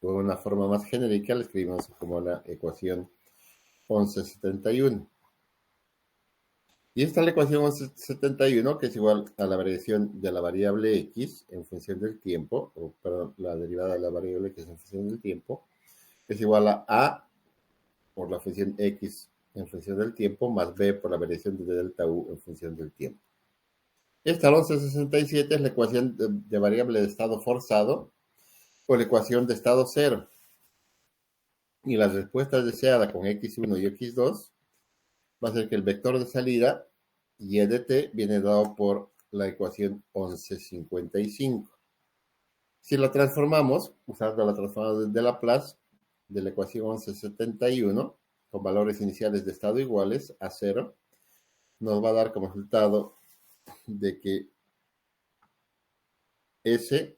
con una forma más genérica, la escribimos como la ecuación 1171. Y esta es la ecuación 1171, que es igual a la variación de la variable x en función del tiempo, o perdón, la derivada de la variable x en función del tiempo, es igual a por la función x en función del tiempo, más b por la variación de delta u en función del tiempo. Esta 1167 es la ecuación de variable de estado forzado o la ecuación de estado cero. Y la respuesta deseada con x1 y x2 va a ser que el vector de salida, y de t, viene dado por la ecuación 1155. Si la transformamos, usando la transformada de Laplace de la ecuación 1171, con valores iniciales de estado iguales a 0, nos va a dar como resultado de que S,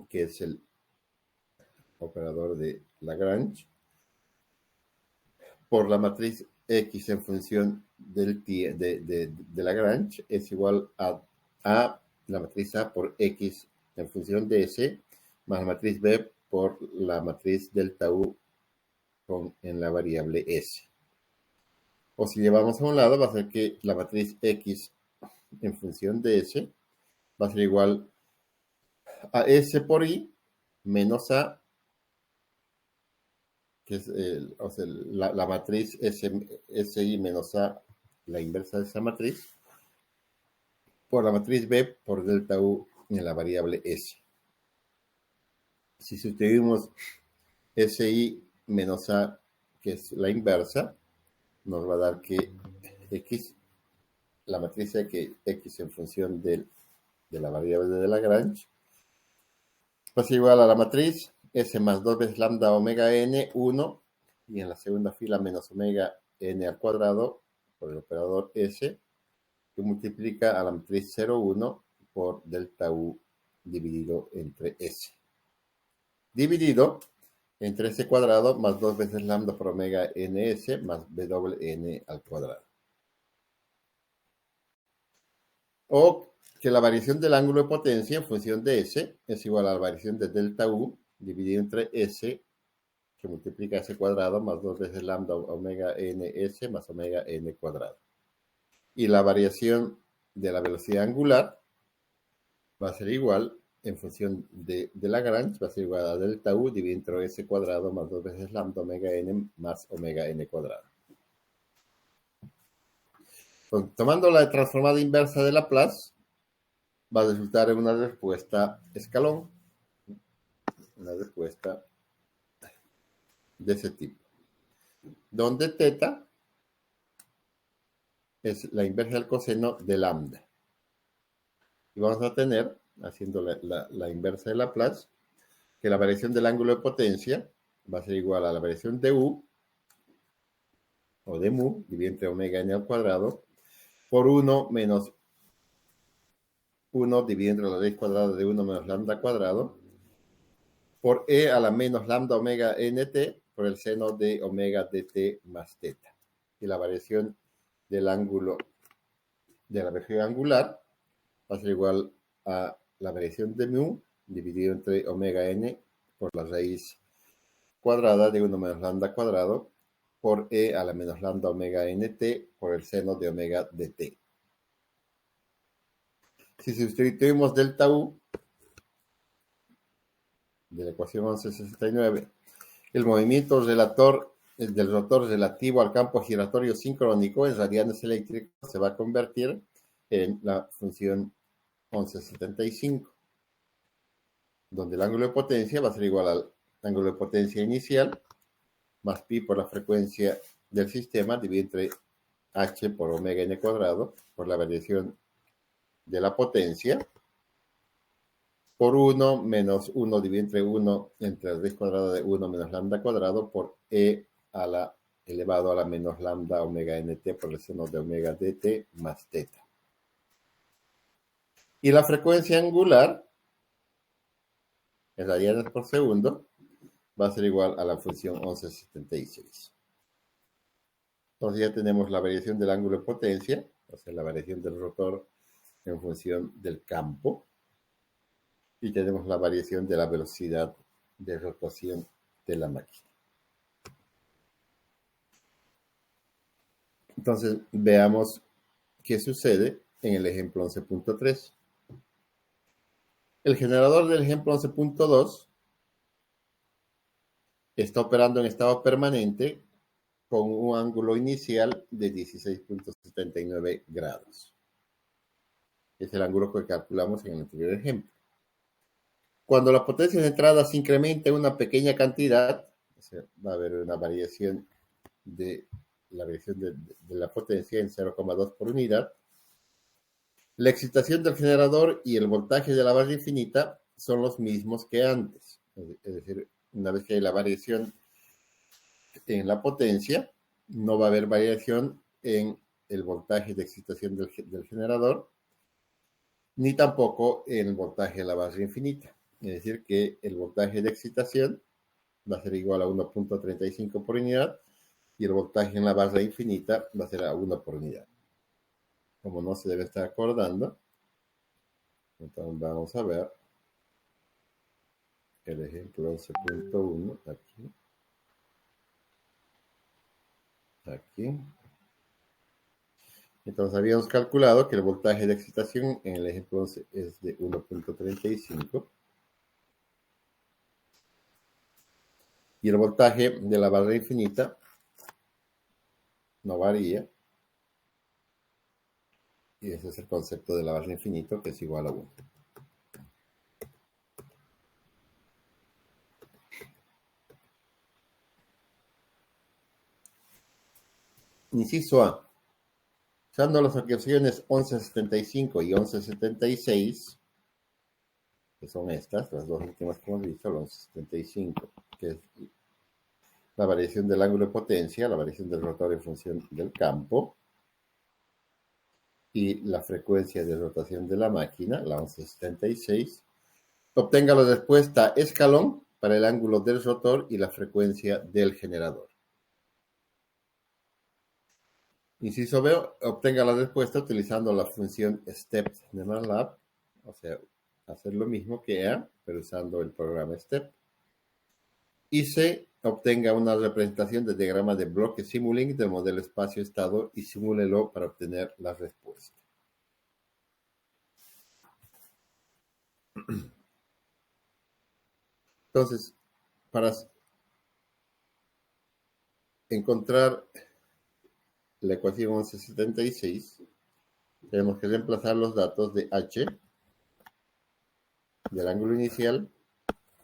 que es el operador de Lagrange, por la matriz X en función de Lagrange es igual a la matriz A por X en función de S, más la matriz B por la matriz delta U en la variable S. O si llevamos a un lado, va a ser que la matriz X en función de S va a ser igual a S por I menos A, que es la matriz SI menos A, la inversa de esa matriz, por la matriz B por delta U en la variable S. Si sustituimos SI menos A, que es la inversa, nos va a dar que X, la matriz X en función de la variable de Lagrange, va a ser igual a la matriz S más 2 veces lambda omega n, 1, y en la segunda fila menos omega n al cuadrado por el operador S, que multiplica a la matriz 0, 1 por delta U dividido entre S. Dividido entre S cuadrado más 2 veces lambda por omega ns más wn al cuadrado. O que la variación del ángulo de potencia en función de S es igual a la variación de delta U dividido entre S, que multiplica S cuadrado más 2 veces lambda omega ns más omega n cuadrado. Y la variación de la velocidad angular va a ser igual, en función de Lagrange, va a ser igual a delta U dividido entre S cuadrado más 2 veces lambda omega n más omega n cuadrado. Entonces, tomando la transformada inversa de Laplace, va a resultar en una respuesta escalón, una respuesta de ese tipo, donde teta es la inversa del coseno de lambda. Y vamos a tener, haciendo la inversa de Laplace, que la variación del ángulo de potencia va a ser igual a la variación de U, o de mu, dividido entre omega n al cuadrado, por 1 menos 1 dividido entre la raíz cuadrada de 1 menos lambda cuadrado, por e a la menos lambda omega nt por el seno de omega dt más teta. Y la variación del ángulo de la velocidad angular va a ser igual a la variación de mu dividido entre omega n por la raíz cuadrada de 1 menos lambda cuadrado por e a la menos lambda omega nt por el seno de omega dt. Si sustituimos delta U de la ecuación 1169, el movimiento del rotor relativo al campo giratorio sincrónico en radianes eléctricos se va a convertir en la función 1175, donde el ángulo de potencia va a ser igual al ángulo de potencia inicial más pi por la frecuencia del sistema dividido entre h por omega n cuadrado por la variación de la potencia por 1 menos 1 dividido entre 1 entre la raíz cuadrada de 1 menos lambda cuadrado por e a la elevado a la menos lambda omega nt por el seno de omega dt más teta. Y la frecuencia angular en radianes por segundo va a ser igual a la función 1176. Entonces ya tenemos la variación del ángulo de potencia, o sea, la variación del rotor en función del campo, y tenemos la variación de la velocidad de rotación de la máquina. Entonces, veamos qué sucede en el ejemplo 11.3. El generador del ejemplo 11.2 está operando en estado permanente con un ángulo inicial de 16.79 grados. Es el ángulo que calculamos en el anterior ejemplo. Cuando la potencia de entrada se incrementa en una pequeña cantidad, o sea, va a haber una variación de la potencia en 0,2 por unidad. La excitación del generador y el voltaje de la barra infinita son los mismos que antes. Es decir, una vez que hay la variación en la potencia, no va a haber variación en el voltaje de excitación del generador, ni tampoco en el voltaje de la barra infinita. Es decir, que el voltaje de excitación va a ser igual a 1.35 por unidad y el voltaje en la barra infinita va a ser a 1 por unidad. Como no se debe estar acordando, entonces vamos a ver el ejemplo 11.1 aquí. Aquí. Entonces habíamos calculado que el voltaje de excitación en el ejemplo 11 es de 1.35 y el voltaje de la barra infinita no varía. Y ese es el concepto de la barra infinita, que es igual a 1. Inciso A. Usando las ecuaciones 11.75 y 11.76, que son estas, las dos últimas que hemos visto, el 11.75, que es la variación del ángulo de potencia, la variación del rotor en función del campo, y la frecuencia de rotación de la máquina, la 11.76, obtenga la respuesta escalón para el ángulo del rotor y la frecuencia del generador. Inciso B, obtenga la respuesta utilizando la función STEP de MATLAB, o sea, hacer lo mismo que A, pero usando el programa STEP. Y C, obtenga una representación del diagrama de bloque Simulink del modelo espacio-estado y simúlelo para obtener la respuesta. Entonces, para encontrar la ecuación 1176, tenemos que reemplazar los datos de H, del ángulo inicial,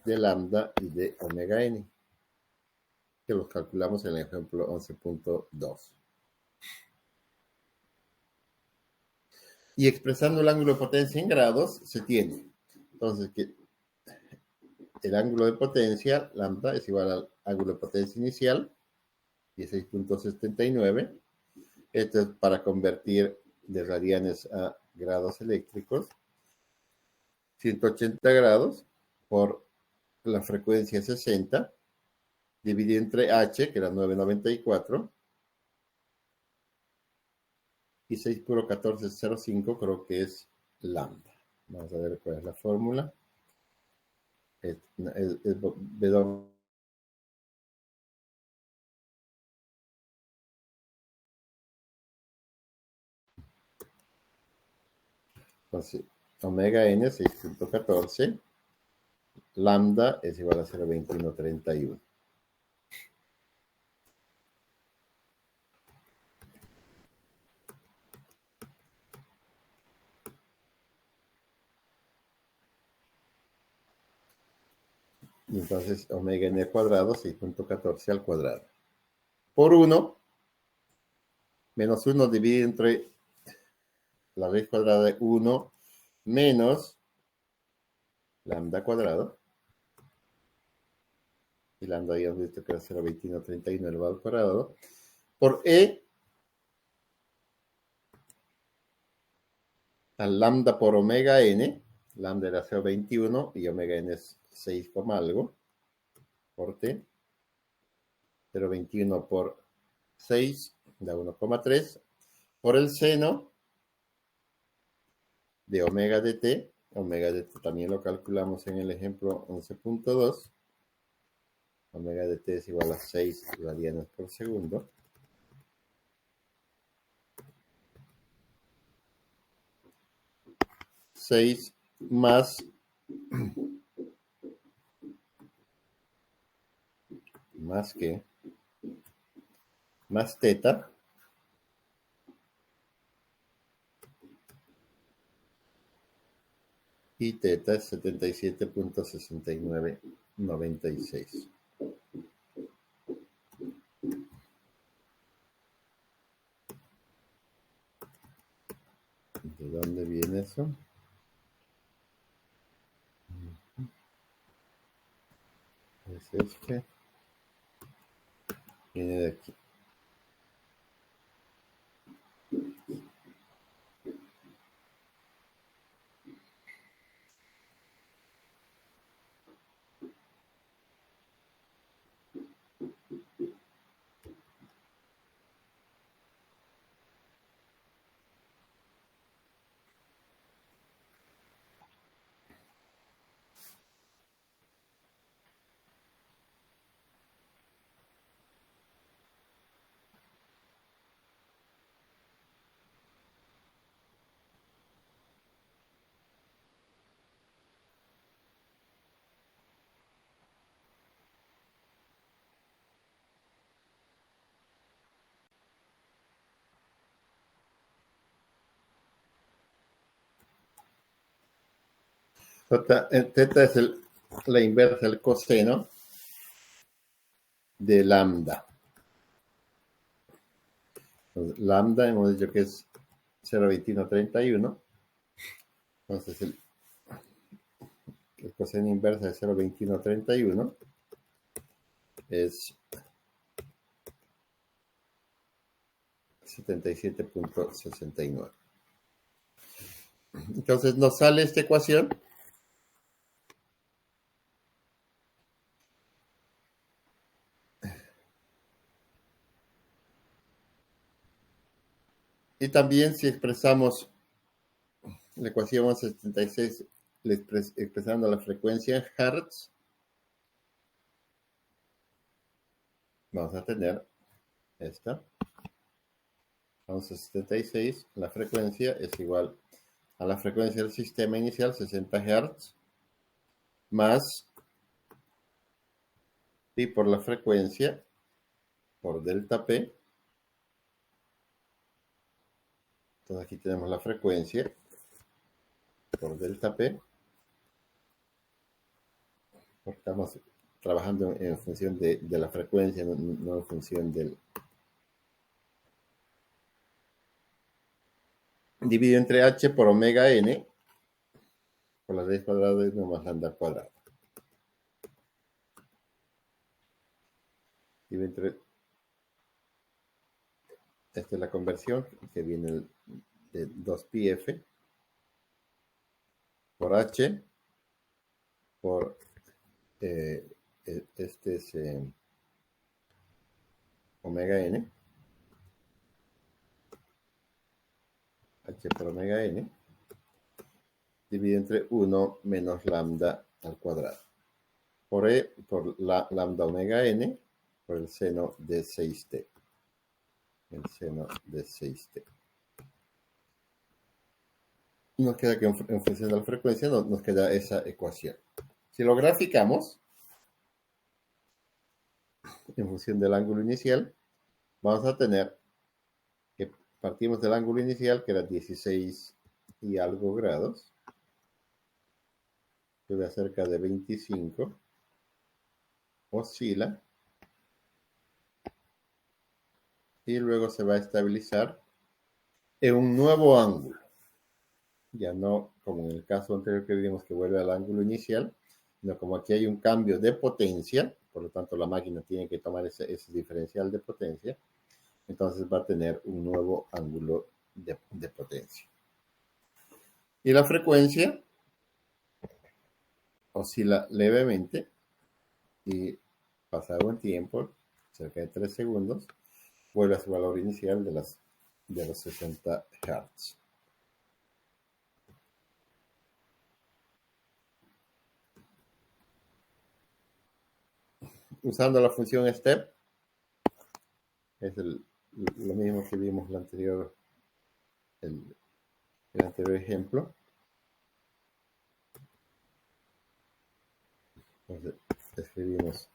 de lambda y de omega n, que los calculamos en el ejemplo 11.2. Y expresando el ángulo de potencia en grados, se tiene, entonces, que el ángulo de potencia, lambda, es igual al ángulo de potencia inicial, 16.79. Esto es para convertir de radianes a grados eléctricos. 180 grados por la frecuencia 60, dividido entre H, que era 994, y 6 puro 1405, creo que es lambda. Vamos a ver cuál es la fórmula. Es B2. Entonces, omega n 6.14, lambda es igual a 0.2131. Y entonces omega n al cuadrado, 6.14 al cuadrado. Por 1, menos 1 dividido entre la raíz cuadrada de 1 menos lambda cuadrado. Y lambda habíamos visto que era 0.2131 elevado al cuadrado. Por e al lambda por omega n. Lambda era 0.21 y omega n es 6, algo. Por t. 0.21 por 6 da 1,3. Por el seno de omega de t. Omega de t también lo calculamos en el ejemplo 11.2. omega de t es igual a 6 radianes por segundo. Seis más teta y teta es 77.6996. ¿De dónde viene eso? Es este. Viene de aquí. Teta es la inversa del coseno de lambda. Entonces, lambda hemos dicho que es 0,2131. Entonces el coseno inversa de 0,2131 es 77.69. Entonces nos sale esta ecuación. Y también si expresamos la ecuación 76 expresando la frecuencia en Hertz, vamos a tener esta. 1176, la frecuencia es igual a la frecuencia del sistema inicial, 60 Hz, más pi por la frecuencia, por delta P. Entonces aquí tenemos la frecuencia por delta P. Porque estamos trabajando en función de la frecuencia, no en función del... Dividido entre h por omega n, por la raíz cuadrada de 1 más lambda al cuadrado. Dividido entre... Esta es la conversión que viene de 2πf por h por... este es omega n. H por omega n, dividido entre 1 menos lambda al cuadrado. Por lambda omega n, por el seno de 6t. El seno de 6t. Nos queda que en función de la frecuencia nos queda esa ecuación. Si lo graficamos, en función del ángulo inicial, vamos a tener que partimos del ángulo inicial, que era 16 y algo grados, sube a cerca de 25, oscila, y luego se va a estabilizar en un nuevo ángulo. Ya no como en el caso anterior que vimos que vuelve al ángulo inicial, sino como aquí hay un cambio de potencia, por lo tanto la máquina tiene que tomar ese diferencial de potencia, entonces va a tener un nuevo ángulo de potencia. Y la frecuencia oscila levemente y pasado un tiempo, cerca de 3 segundos, vuelve a su valor inicial de los 60 Hz. usando la función step, es lo mismo que vimos el anterior ejemplo. Entonces, escribimos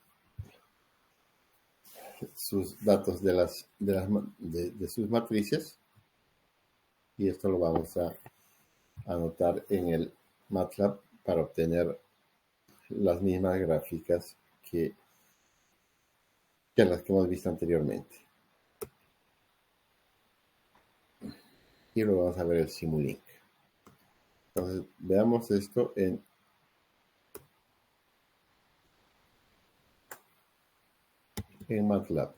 sus datos de sus matrices y esto lo vamos a anotar en el MATLAB para obtener las mismas gráficas que las que hemos visto anteriormente. Y luego vamos a ver el Simulink. Entonces, veamos esto en MATLAB.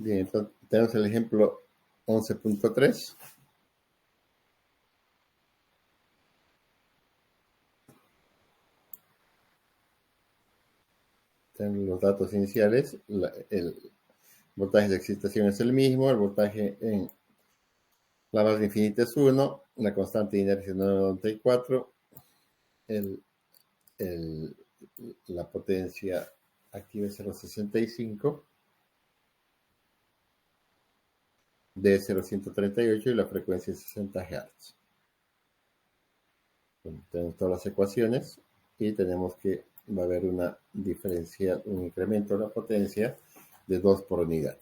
Bien, entonces tenemos el ejemplo 11.3. Tenemos los datos iniciales. El voltaje de excitación es el mismo. El voltaje en la base infinita es 1. La constante de inercia es 994. El, el, la potencia activa es 0.65. D 0.138 y la frecuencia es 60 Hz. Tenemos todas las ecuaciones y tenemos que va a haber una diferencial, un incremento de la potencia de 2 por unidad.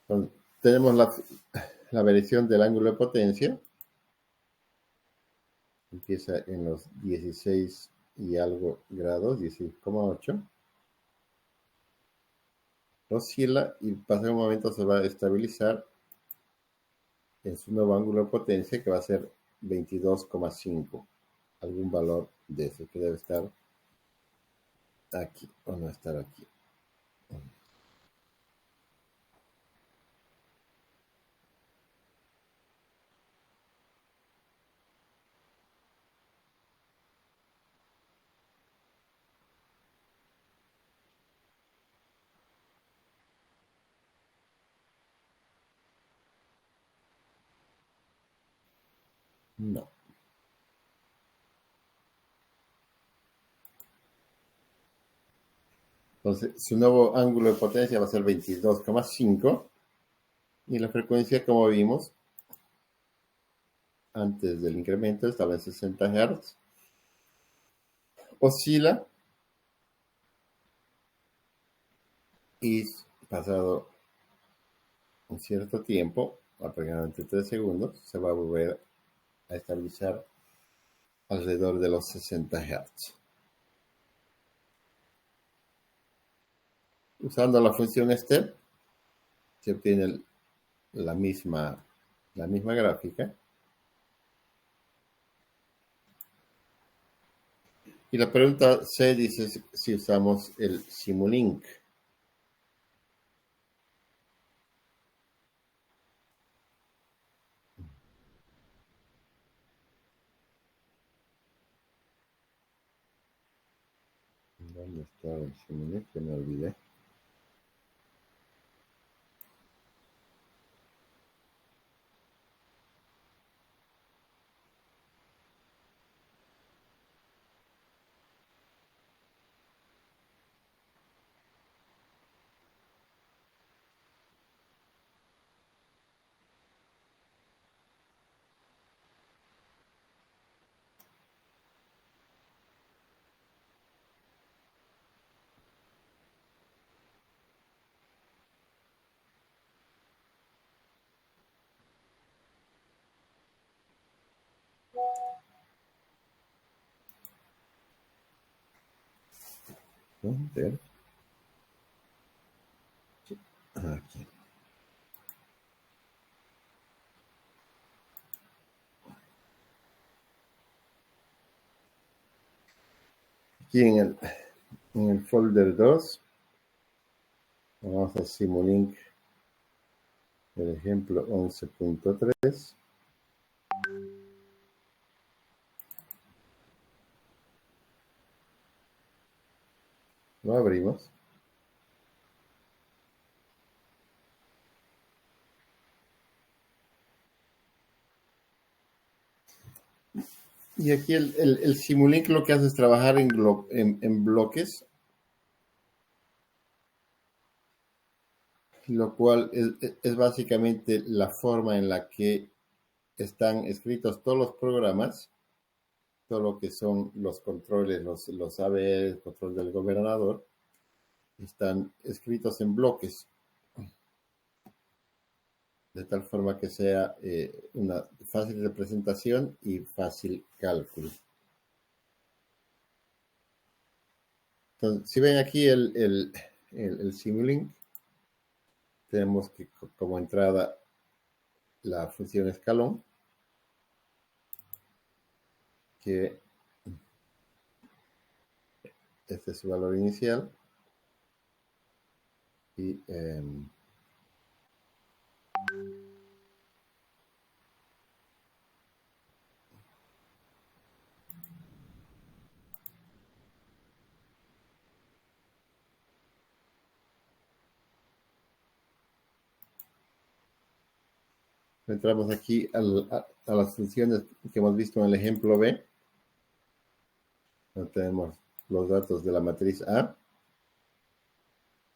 Entonces, tenemos la variación del ángulo de potencia. Empieza en los 16 y algo grados, 16,8. Oscila y pasa un momento se va a estabilizar en su nuevo ángulo de potencia que va a ser 22,5. Algún valor de ese que debe estar aquí o no estar aquí. No. Entonces, su nuevo ángulo de potencia va a ser 22,5 y la frecuencia, como vimos, antes del incremento estaba en 60 Hz. Oscila y pasado un cierto tiempo, aproximadamente 3 segundos, se va a volver a estabilizar alrededor de los 60 Hz. Usando la función step, se obtiene la misma gráfica. Y la pregunta C dice si usamos el Simulink. ¿Dónde estaba el Simulink? Que me olvidé. ¿Dónde? Aquí. Aquí en el folder 2 vamos a Simulink, el ejemplo 11.3. Lo abrimos. Y aquí el Simulink lo que hace es trabajar en bloques, lo cual es básicamente la forma en la que están escritos todos los programas, todo lo que son los controles, los ABE, el control del gobernador, están escritos en bloques, de tal forma que sea una fácil representación y fácil cálculo. Entonces, si ven aquí el Simulink, tenemos que como entrada la función escalón, que este es su valor inicial, y entramos aquí a las funciones que hemos visto en el ejemplo B. Tenemos los datos de la matriz A,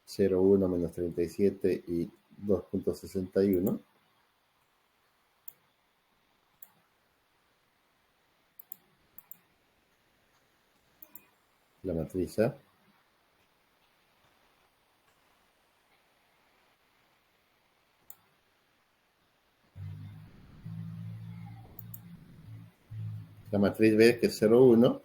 0, 1, menos 37 y 2.61. La matriz A. La matriz B, que es 0, 1.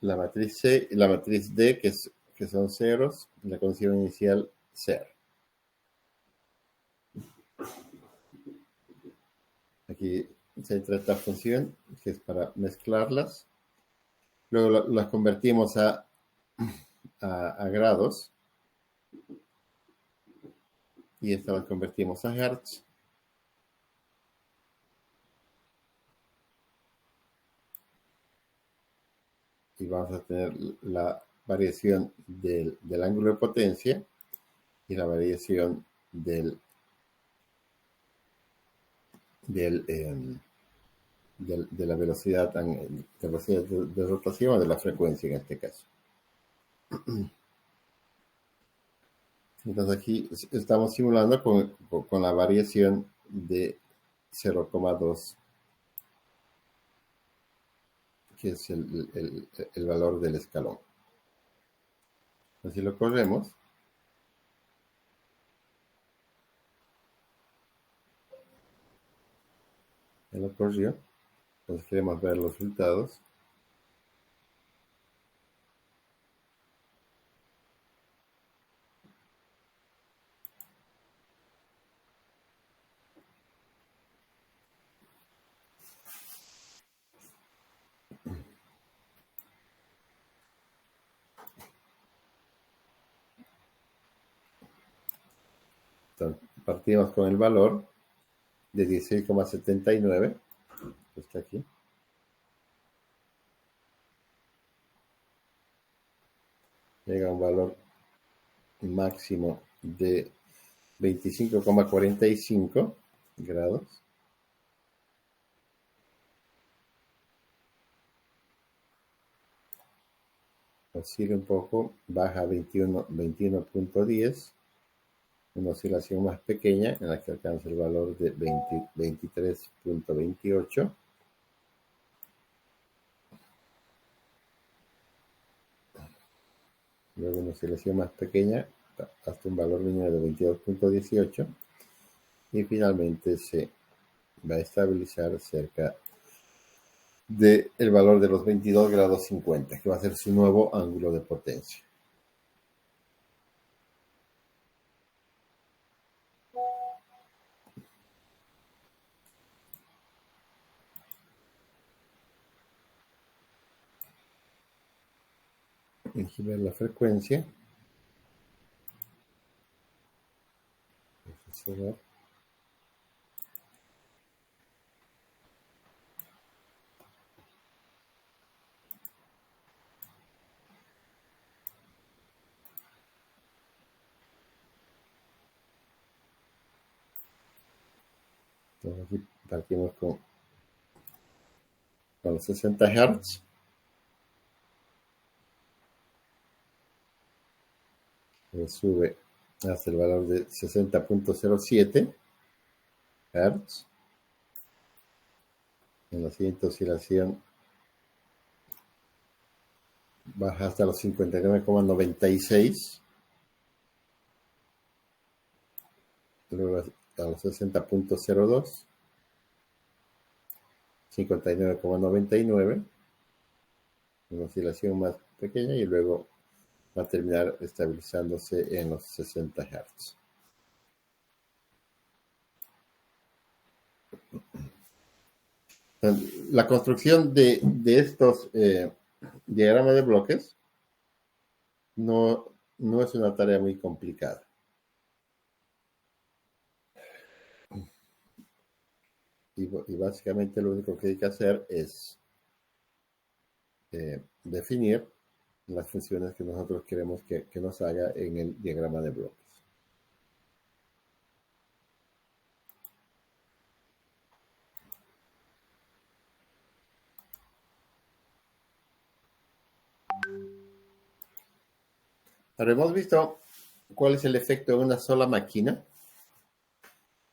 La matriz C y la matriz D, que son ceros, la condición inicial 0. Aquí se entra esta función, que es para mezclarlas. Luego las convertimos a grados. Y esta las convertimos a hertz. Y vamos a tener la variación del ángulo de potencia y la variación de la velocidad, de rotación o de la frecuencia en este caso. Entonces aquí estamos simulando con la variación de 0,2, que es el valor del escalón. Así lo corremos. Ya lo corrió. Entonces queremos ver los resultados. Entonces, partimos con el valor de 16,79 está aquí, llega a un valor máximo de 25,45 grados. Oscila un poco, baja a 21.10, una oscilación más pequeña en la que alcanza el valor de 23.28. Luego una oscilación más pequeña hasta un valor mínimo de 22.18 y finalmente se va a estabilizar cerca del valor de los 22 grados 50, que va a ser su nuevo ángulo de potencia. Aquí ver la frecuencia. Entonces aquí partimos con los 60 Hz. Sube hasta el valor de 60.07 Hz. En la siguiente oscilación baja hasta los 59,96. Luego a los 60.02. 59,99. Una oscilación más pequeña y luego va a terminar estabilizándose en los 60 Hz. La construcción de estos diagramas de bloques no es una tarea muy complicada. Y básicamente lo único que hay que hacer es definir las funciones que nosotros queremos que nos haga en el diagrama de bloques. Ahora hemos visto cuál es el efecto de una sola máquina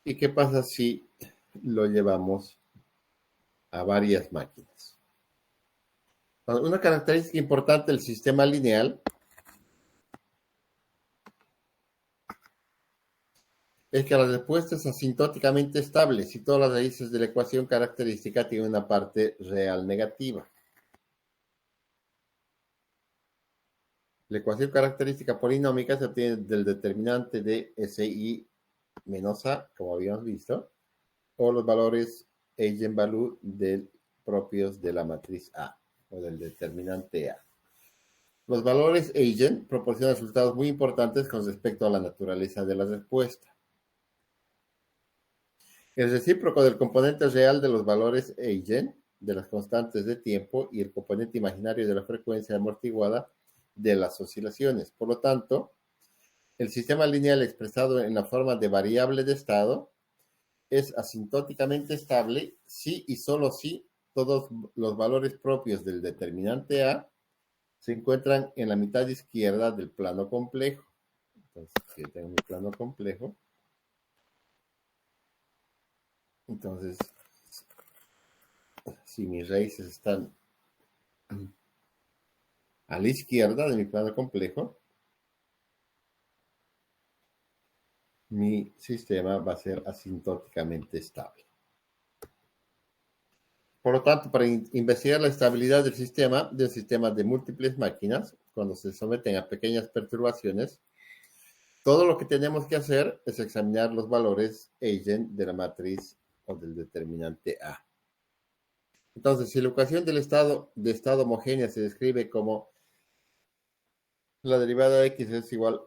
y qué pasa si lo llevamos a varias máquinas. Una característica importante del sistema lineal es que la respuesta es asintóticamente estable si todas las raíces de la ecuación característica tienen una parte real negativa. La ecuación característica polinómica se obtiene del determinante de SI menos A, como habíamos visto, o los valores eigenvalue propios de la matriz A, o del determinante A. Los valores eigen proporcionan resultados muy importantes con respecto a la naturaleza de la respuesta. El recíproco del componente real de los valores eigen, de las constantes de tiempo, y el componente imaginario de la frecuencia amortiguada de las oscilaciones. Por lo tanto, el sistema lineal expresado en la forma de variable de estado es asintóticamente estable si y solo si todos los valores propios del determinante A se encuentran en la mitad izquierda del plano complejo. Entonces, si yo tengo mi plano complejo, entonces, si mis raíces están a la izquierda de mi plano complejo, mi sistema va a ser asintóticamente estable. Por lo tanto, para investigar la estabilidad del sistema de múltiples máquinas, cuando se someten a pequeñas perturbaciones, todo lo que tenemos que hacer es examinar los valores eigen de la matriz o del determinante A. Entonces, si la ecuación del estado homogénea se describe como la derivada de x es igual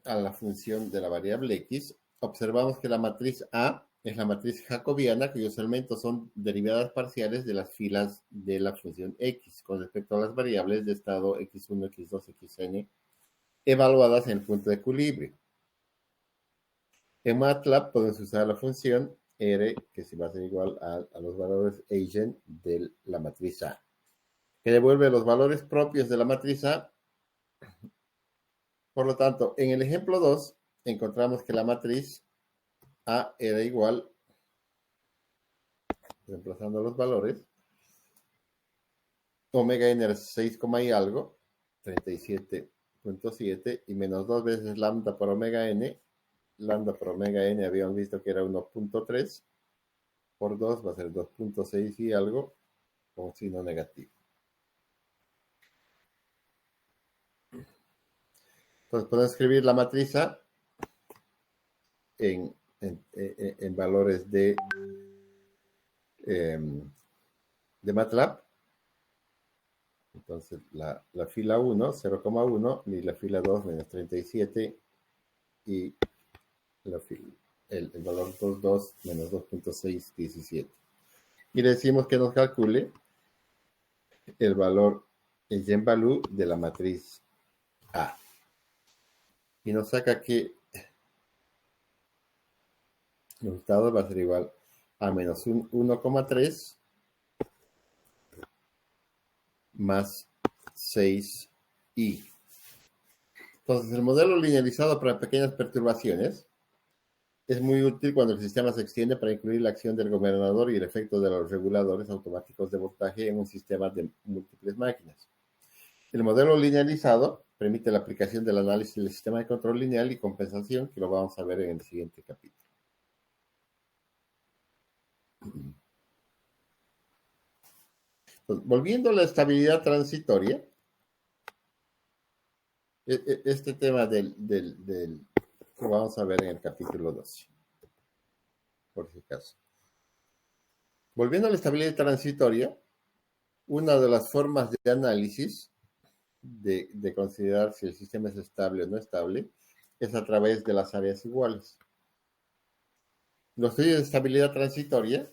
a la función de la variable x, observamos que la matriz A es la matriz jacobiana, cuyos elementos son derivadas parciales de las filas de la función x con respecto a las variables de estado x1, x2, xn, evaluadas en el punto de equilibrio. En MATLAB podemos usar la función R, que se va a ser igual a los valores eigen de la matriz A, que devuelve los valores propios de la matriz A. Por lo tanto, en el ejemplo 2, encontramos que la matriz A era igual, reemplazando los valores, omega n era 6, y algo, 37.7, y menos 2 veces lambda por omega n. Lambda por omega n habíamos visto que era 1.3, por 2 va a ser 2.6 y algo, con signo negativo. Entonces podemos escribir la matriz A en valores de MATLAB. Entonces la fila 1, 0,1, y la fila 2, menos 37, y el valor 2, menos 2.617. Y le decimos que nos calcule el valor eigenvalue de la matriz A. Y nos saca que el resultado va a ser igual a menos 1,3 más 6i. Entonces, el modelo linealizado para pequeñas perturbaciones es muy útil cuando el sistema se extiende para incluir la acción del gobernador y el efecto de los reguladores automáticos de voltaje en un sistema de múltiples máquinas. El modelo linealizado permite la aplicación del análisis del sistema de control lineal y compensación, que lo vamos a ver en el siguiente capítulo. Entonces, volviendo a la estabilidad transitoria, este tema lo vamos a ver en el capítulo 12, por si acaso. Volviendo a la estabilidad transitoria, una de las formas de análisis de considerar si el sistema es estable o no estable es a través de las áreas iguales. Los estudios de estabilidad transitoria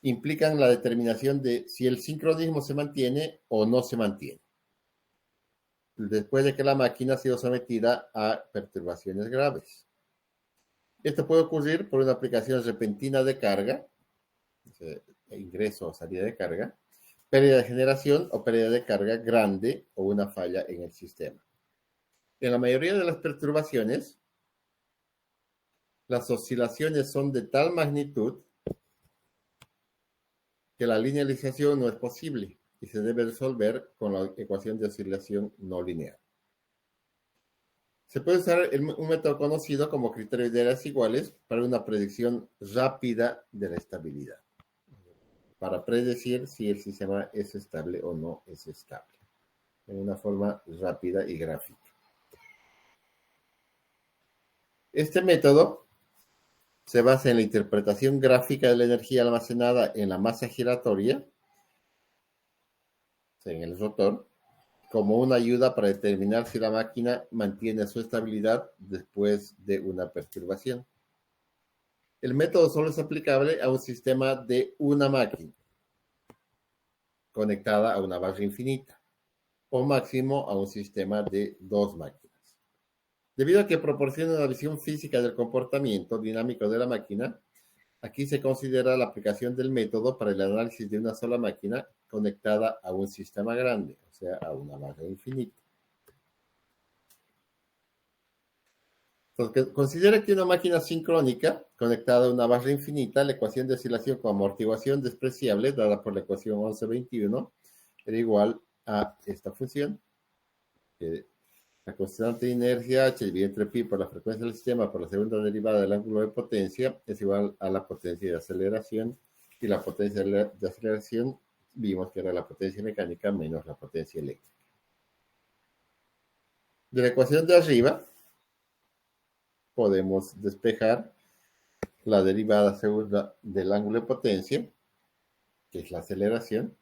implican la determinación de si el sincronismo se mantiene o no se mantiene, después de que la máquina ha sido sometida a perturbaciones graves. Esto puede ocurrir por una aplicación repentina de carga, ingreso o salida de carga, pérdida de generación o pérdida de carga grande o una falla en el sistema. En la mayoría de las perturbaciones, las oscilaciones son de tal magnitud que la linealización no es posible y se debe resolver con la ecuación de oscilación no lineal. Se puede usar un método conocido como criterio de áreas iguales para una predicción rápida de la estabilidad, para predecir si el sistema es estable o no es estable, en una forma rápida y gráfica. Este método se basa en la interpretación gráfica de la energía almacenada en la masa giratoria, en el rotor, como una ayuda para determinar si la máquina mantiene su estabilidad después de una perturbación. El método solo es aplicable a un sistema de una máquina conectada a una barra infinita, o máximo a un sistema de dos máquinas. Debido a que proporciona una visión física del comportamiento dinámico de la máquina, aquí se considera la aplicación del método para el análisis de una sola máquina conectada a un sistema grande, o sea, a una barra infinita. Entonces, considera que una máquina sincrónica conectada a una barra infinita, la ecuación de oscilación con amortiguación despreciable, dada por la ecuación 1121, era igual a esta función, la constante de inercia h dividido entre pi por la frecuencia del sistema por la segunda derivada del ángulo de potencia es igual a la potencia de aceleración, y la potencia de aceleración vimos que era la potencia mecánica menos la potencia eléctrica. De la ecuación de arriba podemos despejar la derivada segunda del ángulo de potencia, que es la aceleración,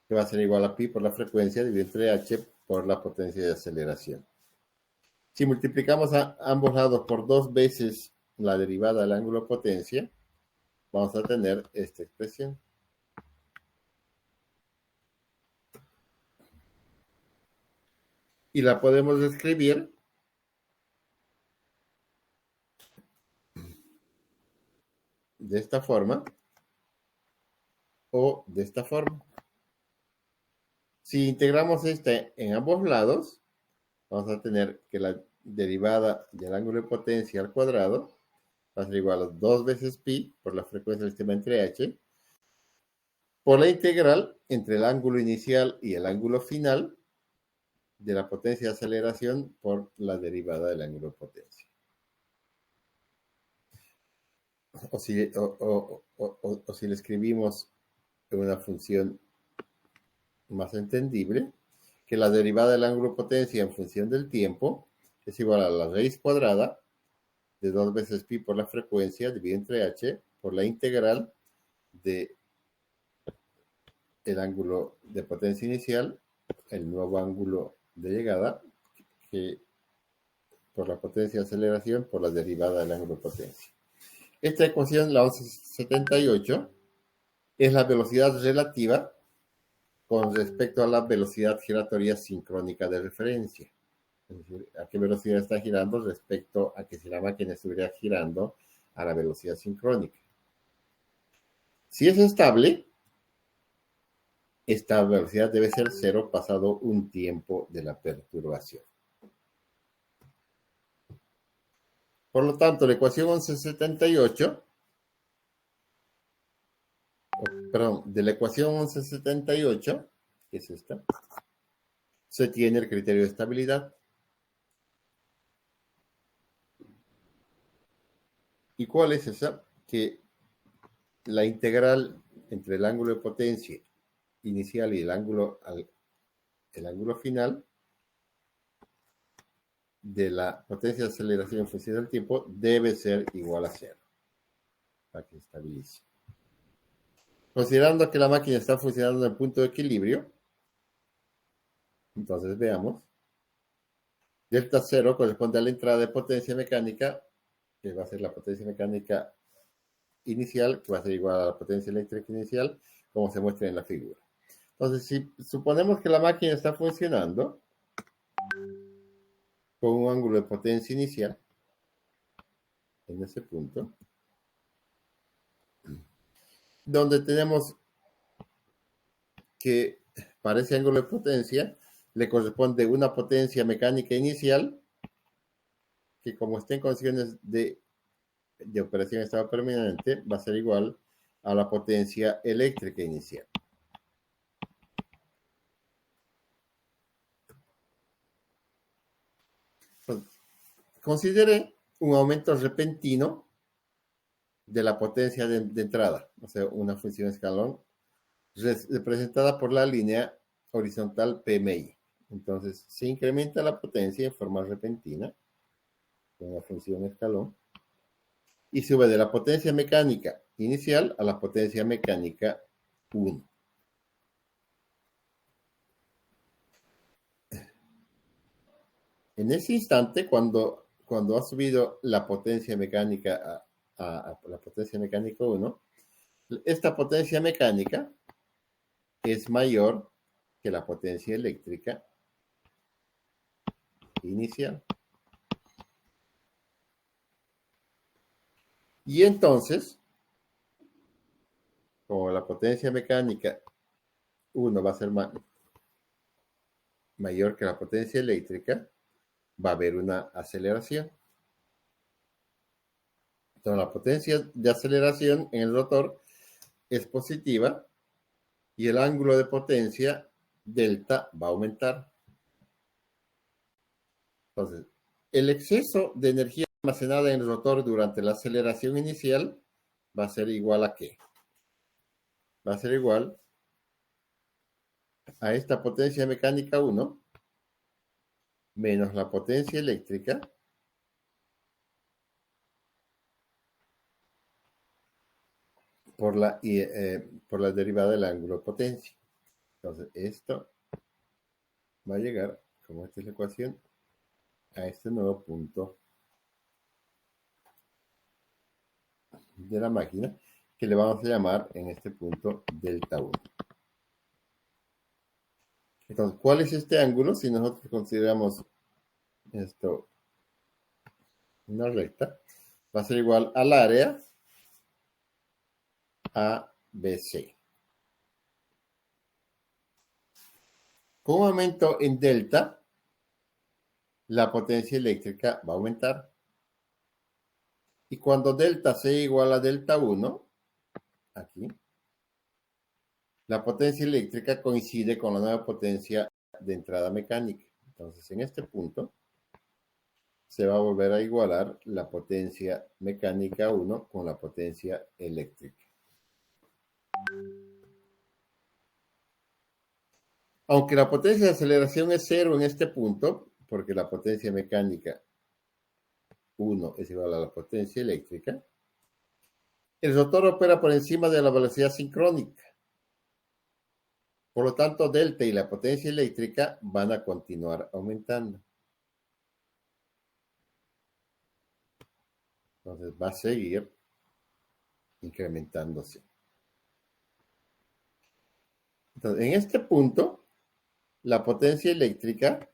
que va a ser igual a pi por la frecuencia dividido entre h por la potencia de aceleración. Si multiplicamos a ambos lados por 2 veces la derivada del ángulo de potencia, vamos a tener esta expresión. Y la podemos escribir de esta forma o de esta forma. Si integramos este en ambos lados, vamos a tener que la derivada del ángulo de potencia al cuadrado va a ser igual a 2 veces pi por la frecuencia del sistema entre h, por la integral entre el ángulo inicial y el ángulo final de la potencia de aceleración por la derivada del ángulo de potencia. O si le escribimos en una función más entendible, que la derivada del ángulo de potencia en función del tiempo es igual a la raíz cuadrada de 2 veces pi por la frecuencia dividido entre h por la integral de el ángulo de potencia inicial, el nuevo ángulo de llegada, que por la potencia de aceleración por la derivada del ángulo de potencia. Esta ecuación, la 1178, es la velocidad relativa con respecto a la velocidad giratoria sincrónica de referencia. Es decir, a qué velocidad está girando respecto a que si la máquina estuviera girando a la velocidad sincrónica. Si es estable, esta velocidad debe ser cero pasado un tiempo de la perturbación. Por lo tanto, la ecuación 1178, perdón, de la ecuación 1178, que es esta, se tiene el criterio de estabilidad. ¿Y cuál es esa? Que la integral entre el ángulo de potencia inicial y el ángulo final de la potencia de aceleración en función del tiempo debe ser igual a cero para que se estabilice. Considerando que la máquina está funcionando en el punto de equilibrio, entonces veamos. Delta cero corresponde a la entrada de potencia mecánica, que va a ser la potencia mecánica inicial, que va a ser igual a la potencia eléctrica inicial, como se muestra en la figura. Entonces, si suponemos que la máquina está funcionando con un ángulo de potencia inicial, en ese punto, donde tenemos que para ese ángulo de potencia le corresponde una potencia mecánica inicial que, como está en condiciones de operación en estado permanente, va a ser igual a la potencia eléctrica inicial. Considere un aumento repentino de la potencia de entrada, o sea, una función escalón representada por la línea horizontal PMI. Entonces, se incrementa la potencia en forma repentina, con la función escalón, y sube de la potencia mecánica inicial a la potencia mecánica 1. En ese instante, cuando ha subido la potencia mecánica a la potencia mecánica 1, esta potencia mecánica es mayor que la potencia eléctrica inicial. Y entonces, como la potencia mecánica 1 va a ser mayor que la potencia eléctrica, va a haber una aceleración. Entonces, la potencia de aceleración en el rotor es positiva y el ángulo de potencia delta va a aumentar. Entonces, el exceso de energía almacenada en el rotor durante la aceleración inicial va a ser igual a ¿qué? Va a ser igual a esta potencia mecánica 1 menos la potencia eléctrica por la derivada del ángulo de potencia. Entonces, esto va a llegar, como esta es la ecuación, a este nuevo punto de la máquina, que le vamos a llamar en este punto delta 1. Entonces, ¿cuál es este ángulo? Si nosotros consideramos esto una recta, va a ser igual al área ABC. Con un aumento en delta, la potencia eléctrica va a aumentar. Y cuando delta sea igual a delta 1, aquí, la potencia eléctrica coincide con la nueva potencia de entrada mecánica. Entonces, en este punto, se va a volver a igualar la potencia mecánica 1 con la potencia eléctrica. Aunque la potencia de aceleración es 0 en este punto, porque la potencia mecánica 1 es igual a la potencia eléctrica, el rotor opera por encima de la velocidad sincrónica. Por lo tanto, delta y la potencia eléctrica van a continuar aumentando. Entonces va a seguir incrementándose. Entonces, en este punto, la potencia eléctrica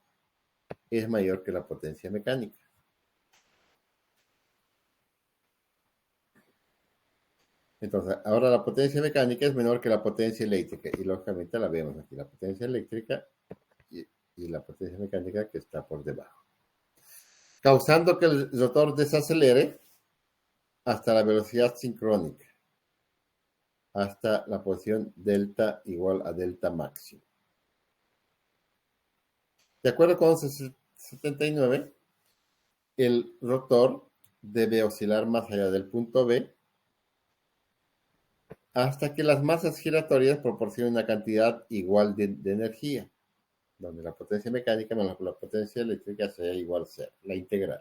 es mayor que la potencia mecánica. Entonces, ahora la potencia mecánica es menor que la potencia eléctrica y lógicamente la vemos aquí, la potencia eléctrica y la potencia mecánica que está por debajo, causando que el rotor desacelere hasta la velocidad sincrónica, hasta la posición delta igual a delta máximo. De acuerdo con 1179, el rotor debe oscilar más allá del punto B hasta que las masas giratorias proporcionen una cantidad igual de energía, donde la potencia mecánica menos la potencia eléctrica sea igual a 0, la integral.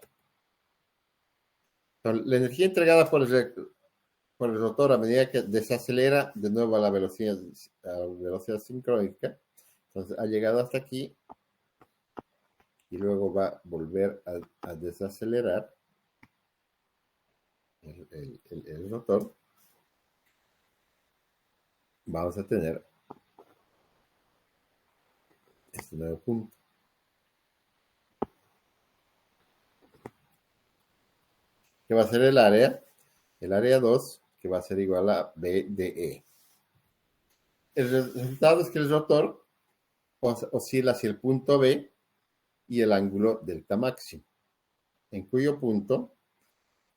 Entonces, la energía entregada por el rotor a medida que desacelera de nuevo a la velocidad sincrónica, entonces ha llegado hasta aquí y luego va a volver a desacelerar el rotor. Vamos a tener este nuevo punto. Que va a ser el área 2, que va a ser igual a BDE. El resultado es que el rotor oscila hacia el punto B y el ángulo delta máximo, en cuyo punto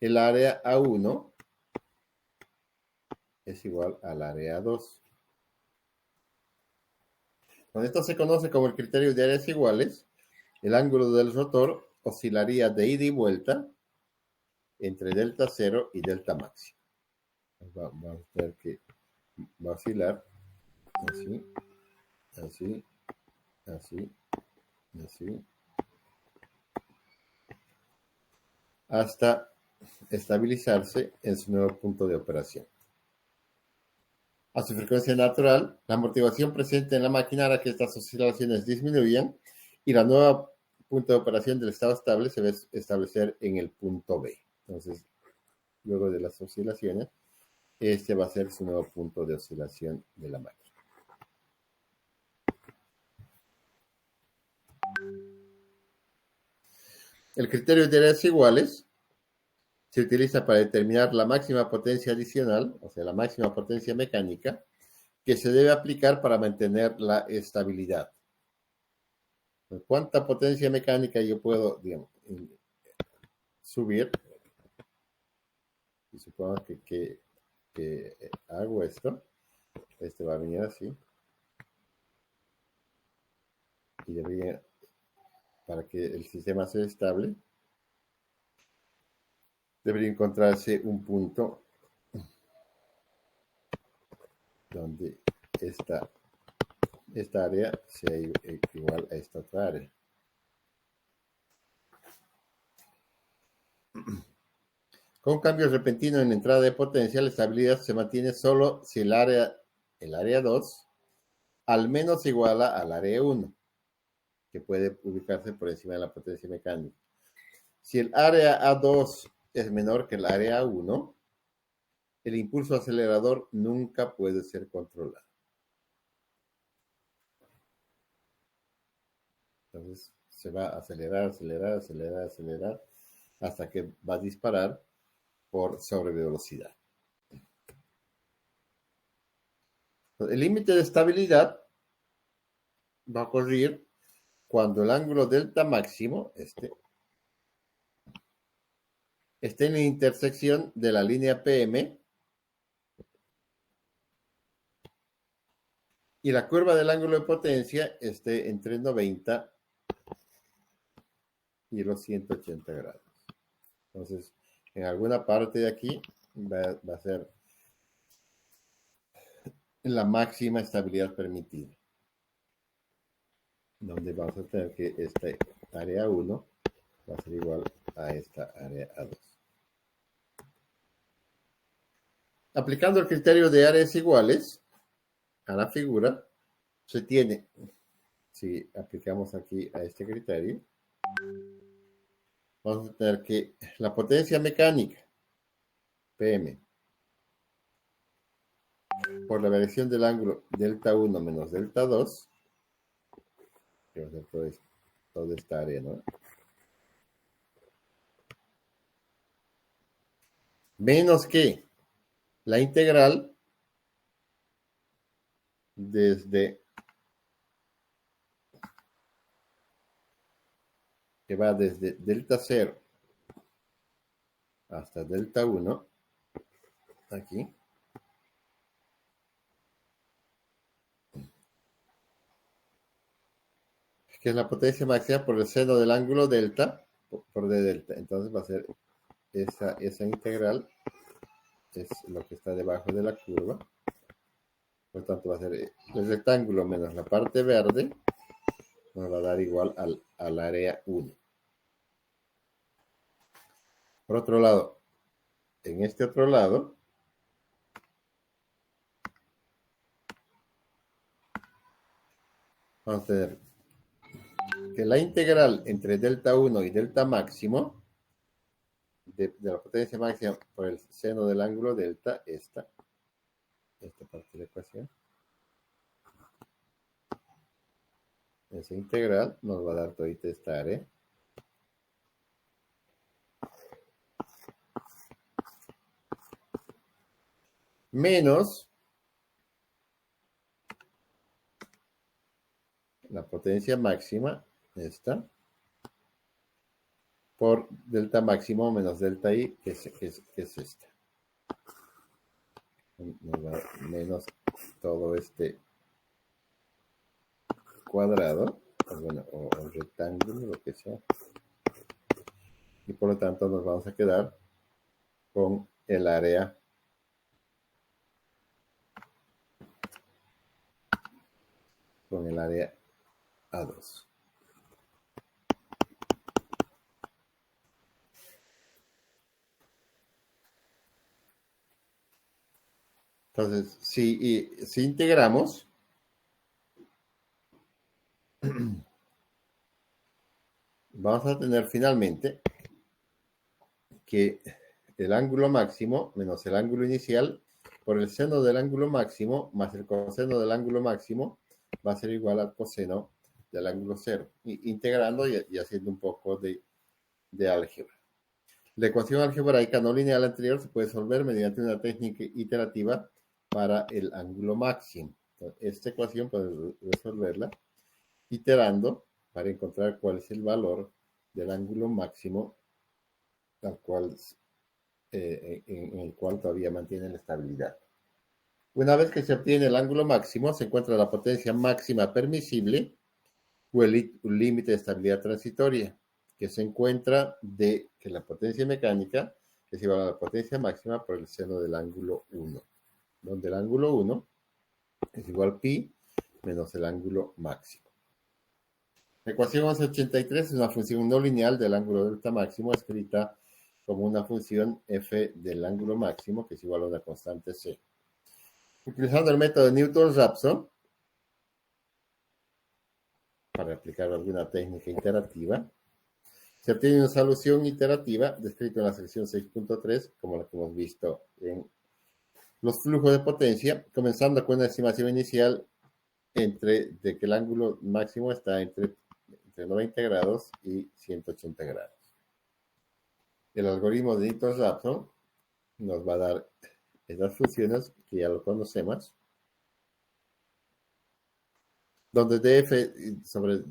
el área A1 es igual al área 2. Con esto se conoce como el criterio de áreas iguales. El ángulo del rotor oscilaría de ida y vuelta entre delta 0 y delta máximo. Vamos a ver que va a oscilar así, así, así, así, hasta estabilizarse en su nuevo punto de operación. A su frecuencia natural, la amortiguación presente en la máquina hará que estas oscilaciones disminuyan y la nueva punto de operación del estado estable se va a establecer en el punto B. Entonces, luego de las oscilaciones, este va a ser su nuevo punto de oscilación de la máquina. El criterio de áreas iguales se utiliza para determinar la máxima potencia adicional, o sea, la máxima potencia mecánica, que se debe aplicar para mantener la estabilidad. ¿Cuánta potencia mecánica yo puedo, digamos, subir? Y supongo que hago esto. Este va a venir así. Y debería, para que el sistema sea estable, debería encontrarse un punto donde esta área sea igual a esta otra área. Con un cambio repentino en la entrada de potencia, la estabilidad se mantiene solo si el área 2 al menos iguala al área 1, que puede ubicarse por encima de la potencia mecánica. Si el área A2 es menor que el área A1, el impulso acelerador nunca puede ser controlado. Entonces se va a acelerar, acelerar, acelerar, acelerar, hasta que va a disparar por sobrevelocidad. El límite de estabilidad va a ocurrir cuando el ángulo delta máximo, esté en la intersección de la línea PM y la curva del ángulo de potencia esté entre 90 y los 180 grados. Entonces, en alguna parte de aquí va a ser la máxima estabilidad permitida, donde vamos a tener que esta área 1 va a ser igual a esta área A2. Aplicando el criterio de áreas iguales a la figura, se tiene, si aplicamos aquí a este criterio, vamos a tener que la potencia mecánica, PM, por la variación del ángulo delta 1 menos delta 2, que va a ser toda esta área, ¿no? Menos que la integral desde que va desde delta 0 hasta delta 1, aquí, que es la potencia máxima por el seno del ángulo delta por d delta. Entonces va a ser esa integral, es lo que está debajo de la curva. Por lo tanto, va a ser el rectángulo menos la parte verde, nos va a dar igual al área 1. Por otro lado, en este otro lado, vamos a tener que la integral entre delta 1 y delta máximo, de la potencia máxima por el seno del ángulo delta, esta parte de la ecuación, esa integral nos va a dar toda esta área. Menos la potencia máxima, esta, por delta máximo menos delta i, que es esta. Nos va a dar menos todo este cuadrado, o rectángulo, lo que sea. Y por lo tanto nos vamos a quedar con el área A2. Entonces, si integramos, vamos a tener finalmente que el ángulo máximo menos el ángulo inicial por el seno del ángulo máximo más el coseno del ángulo máximo va a ser igual al coseno del ángulo cero, integrando y haciendo un poco de álgebra. La ecuación algebraica no lineal anterior se puede resolver mediante una técnica iterativa para el ángulo máximo. Entonces, esta ecuación puede resolverla iterando para encontrar cuál es el valor del ángulo máximo al cual, en el cual todavía mantiene la estabilidad. Una vez que se obtiene el ángulo máximo, se encuentra la potencia máxima permisible o el límite de estabilidad transitoria, que se encuentra de que la potencia mecánica es igual a la potencia máxima por el seno del ángulo 1, donde el ángulo 1 es igual a pi menos el ángulo máximo. La ecuación 1183 es una función no lineal del ángulo delta máximo escrita como una función f del ángulo máximo que es igual a una constante c. Utilizando el método de Newton-Raphson, para aplicar alguna técnica iterativa, se obtiene una solución iterativa descrita en la sección 6.3, como la que hemos visto en los flujos de potencia, comenzando con una estimación inicial de que el ángulo máximo está entre 90 grados y 180 grados. El algoritmo de Newton-Raphson nos va a dar estas funciones que ya lo conocemos, donde df sobre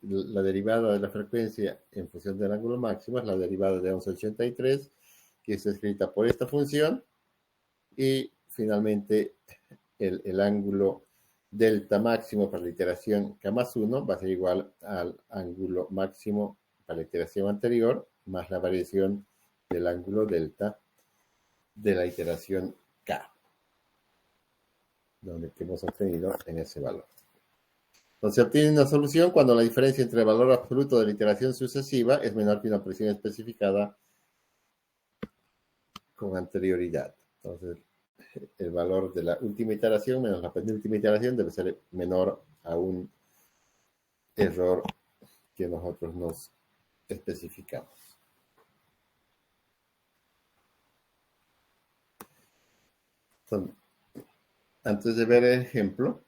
la derivada de la frecuencia en función del ángulo máximo es la derivada de 1183, que es escrita por esta función, y finalmente el ángulo delta máximo para la iteración k más 1 va a ser igual al ángulo máximo para la iteración anterior más la variación del ángulo delta de la iteración k, donde hemos obtenido en ese valor. Entonces se obtiene una solución cuando la diferencia entre el valor absoluto de la iteración sucesiva es menor que una presión especificada con anterioridad. Entonces el valor de la última iteración menos la penúltima iteración debe ser menor a un error que nosotros nos especificamos. Entonces, antes de ver el ejemplo,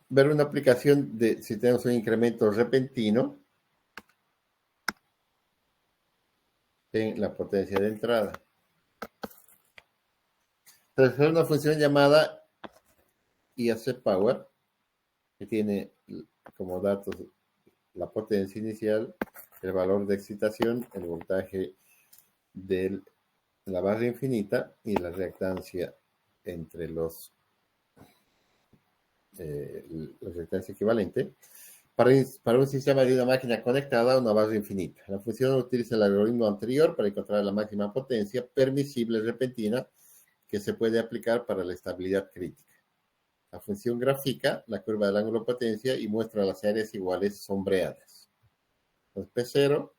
ver una aplicación de si tenemos un incremento repentino en la potencia de entrada. Entonces, es una función llamada IAC Power, que tiene como datos la potencia inicial, el valor de excitación, el voltaje de la barra infinita y la reactancia entre la reactancia equivalente para un sistema de una máquina conectada a una barra infinita. La función utiliza el algoritmo anterior para encontrar la máxima potencia permisible repentina que se puede aplicar para la estabilidad crítica. La función grafica la curva del ángulo de potencia y muestra las áreas iguales sombreadas. Entonces, P0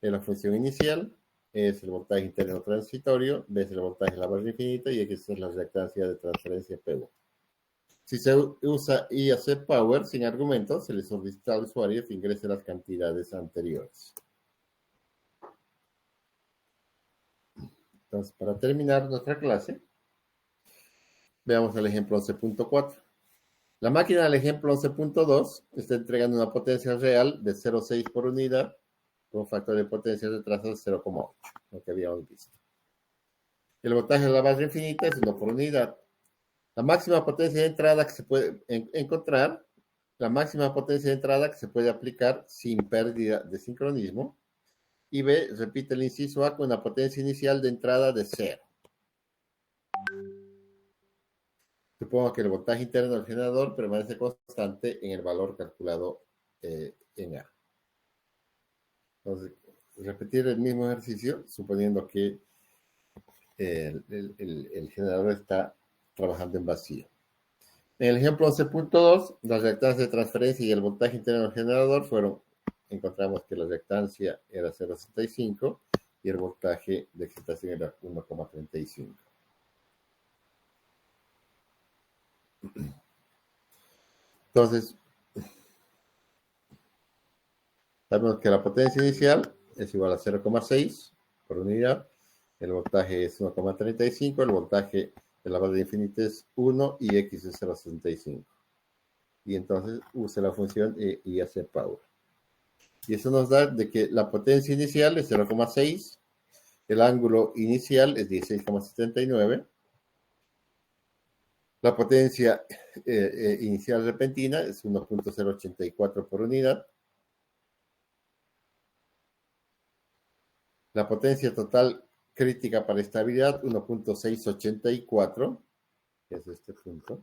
es la función inicial, es el voltaje interno transitorio, B es el voltaje de la barra infinita y X es la reactancia de transferencia P1. Si se usa IAC Power sin argumentos, se le solicita al usuario que ingrese las cantidades anteriores. Entonces, para terminar nuestra clase, veamos el ejemplo 11.4. La máquina del ejemplo 11.2 está entregando una potencia real de 0,6 por unidad con un factor de potencia de trazo de 0,8, lo que habíamos visto. El voltaje de la barra infinita es 1 por unidad. La máxima potencia de entrada que se puede encontrar, la máxima potencia de entrada que se puede aplicar sin pérdida de sincronismo. Y B, repite el inciso A con una potencia inicial de entrada de 0. Supongo que el voltaje interno del generador permanece constante en el valor calculado en A. Entonces, repetir el mismo ejercicio, suponiendo que el generador está trabajando en vacío. En el ejemplo 11.2, las reactancias de transferencia y el voltaje interno del generador encontramos que la reactancia era 0,65 y el voltaje de excitación era 1,35. Entonces, sabemos que la potencia inicial es igual a 0,6 por unidad, el voltaje es 1,35, el voltaje de la barra infinita es 1 y X es 0,65. Y entonces use la función IAC Power. Y eso nos da de que la potencia inicial es 0,6, el ángulo inicial es 16,79, la potencia inicial repentina es 1,084 por unidad, la potencia total crítica para estabilidad 1,684, que es este punto.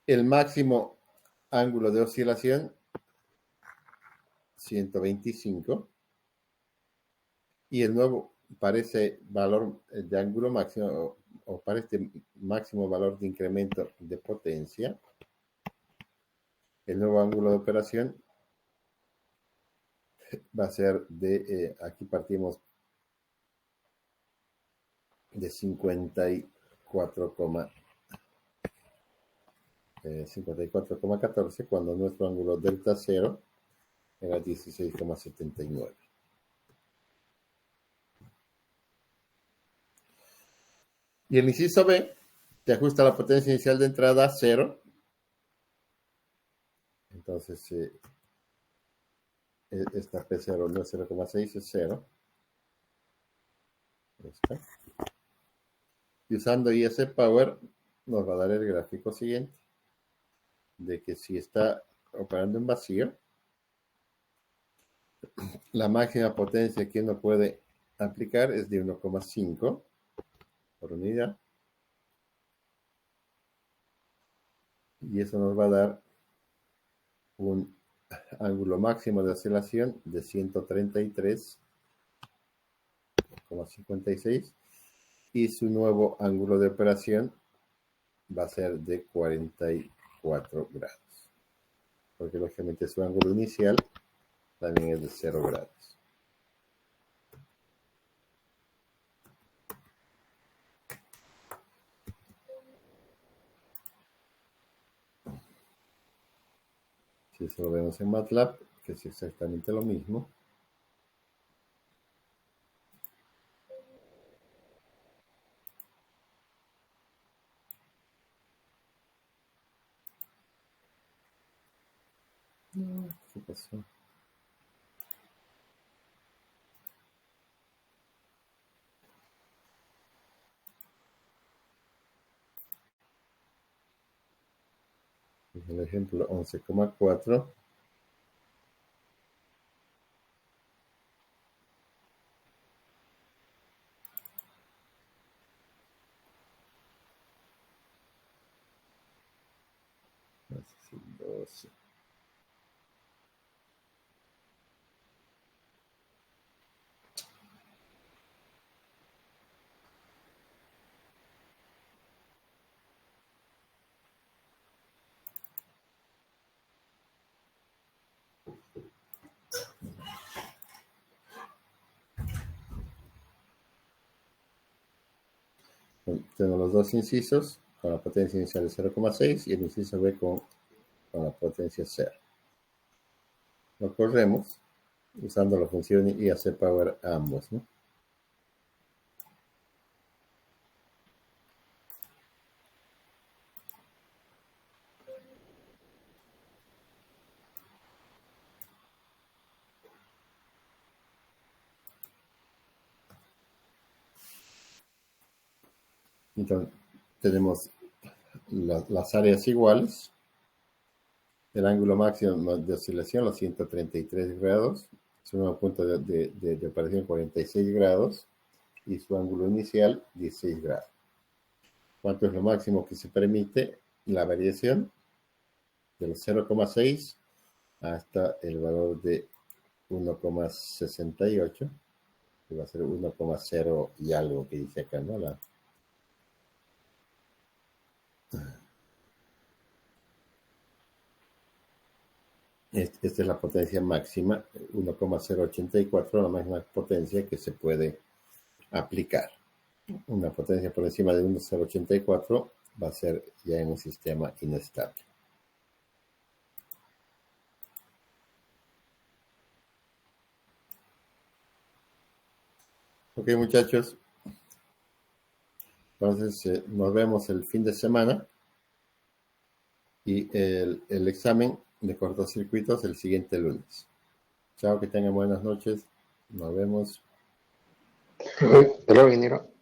El máximo ángulo de oscilación 125 y el nuevo para ese valor de ángulo máximo o para este máximo valor de incremento de potencia, el nuevo ángulo de operación va a ser aquí partimos de 54,5. 54,14 cuando nuestro ángulo delta 0 era 16,79. Y el inciso B te ajusta la potencia inicial de entrada a 0. Entonces, esta P0 no es 0,6, es 0. Esta. Y usando IS Power nos va a dar el gráfico siguiente, de que si está operando en vacío, la máxima potencia que uno puede aplicar es de 1,5 por unidad. Y eso nos va a dar un ángulo máximo de oscilación de 133,56 y su nuevo ángulo de operación va a ser de 44 grados, porque lógicamente su ángulo inicial también es de 0 grados. Si eso lo vemos en MATLAB, que es exactamente lo mismo. ¿Qué pasó? El ejemplo 11,4. Así, 12. Tenemos los dos incisos con la potencia inicial de 0,6 y el inciso B con la potencia 0. Lo corremos usando la función IAC Power a ambos, ¿no? Entonces, tenemos las áreas iguales. El ángulo máximo de oscilación, los 133 grados. Su nuevo punto de operación, 46 grados. Y su ángulo inicial, 16 grados. ¿Cuánto es lo máximo que se permite? La variación de los 0,6 hasta el valor de 1,68, que va a ser 1,0 y algo que dice acá, ¿no? Esta es la potencia máxima, 1,084, la máxima potencia que se puede aplicar. Una potencia por encima de 1,084 va a ser ya en un sistema inestable. Ok, muchachos. Entonces, nos vemos el fin de semana. Y el examen de cortocircuitos el siguiente lunes. Chao, que tengan buenas noches. Nos vemos. Hasta luego, ingeniero.